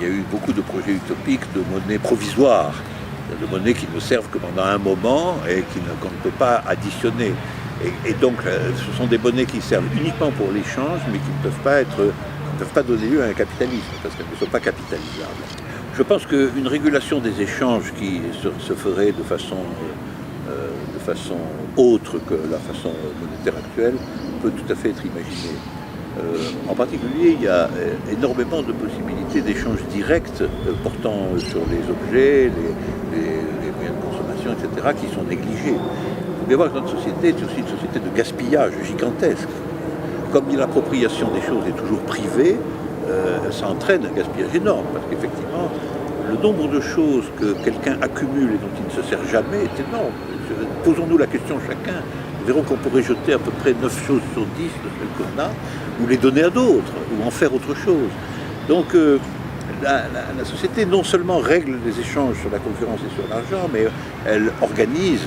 y a eu beaucoup de projets utopiques de monnaie provisoire, de monnaies qui ne servent que pendant un moment et qu'on ne peut pas additionner. Et donc, ce sont des monnaies qui servent uniquement pour l'échange, mais qui ne peuvent pas donner lieu à un capitalisme, parce qu'elles ne sont pas capitalisables. Je pense qu'une régulation des échanges qui se ferait de façon autre que la façon monétaire actuelle peut tout à fait être imaginée. En particulier, il y a énormément de possibilités d'échanges directs portant sur les objets, les moyens de consommation, etc., qui sont négligés. Il faut bien voir que notre société est aussi une société de gaspillage gigantesque. Comme l'appropriation des choses est toujours privée, ça entraîne un gaspillage énorme, parce qu'effectivement, le nombre de choses que quelqu'un accumule et dont il ne se sert jamais est énorme. Posons-nous la question chacun. Nous verrons qu'on pourrait jeter à peu près 9 choses sur 10 de celles qu'on a, ou les donner à d'autres, ou en faire autre chose. Donc la société non seulement règle les échanges sur la concurrence et sur l'argent, mais elle organise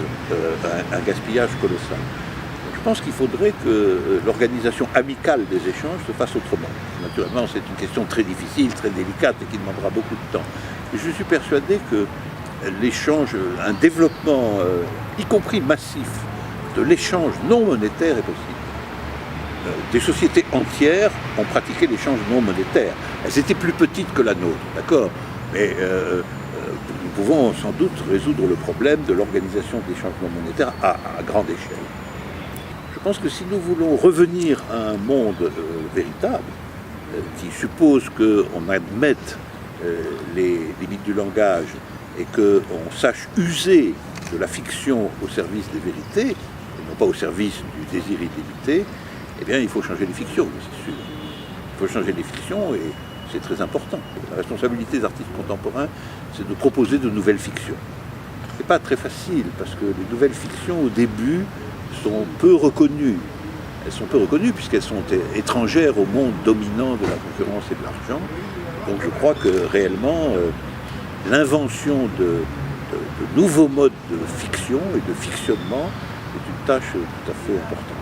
un gaspillage colossal. Donc, je pense qu'il faudrait que l'organisation amicale des échanges se fasse autrement. Naturellement, c'est une question très difficile, très délicate et qui demandera beaucoup de temps. Et je suis persuadé que l'échange, un développement, y compris massif, de l'échange non monétaire est possible. Des sociétés entières ont pratiqué l'échange non monétaire. Elles étaient plus petites que la nôtre, d'accord, mais nous pouvons sans doute résoudre le problème de l'organisation d'échanges non monétaires à grande échelle. Je pense que si nous voulons revenir à un monde véritable, qui suppose qu'on admette les limites du langage et qu'on sache user de la fiction au service des vérités, et non pas au service du désir illimité, eh bien il faut changer les fictions, c'est sûr. Il faut changer les fictions et c'est très important. La responsabilité des artistes contemporains, c'est de proposer de nouvelles fictions. C'est pas très facile parce que les nouvelles fictions au début sont peu reconnues. Elles sont peu reconnues puisqu'elles sont étrangères au monde dominant de la concurrence et de l'argent. Donc je crois que réellement l'invention de nouveaux modes de fiction et de fictionnement est une tâche tout à fait importante.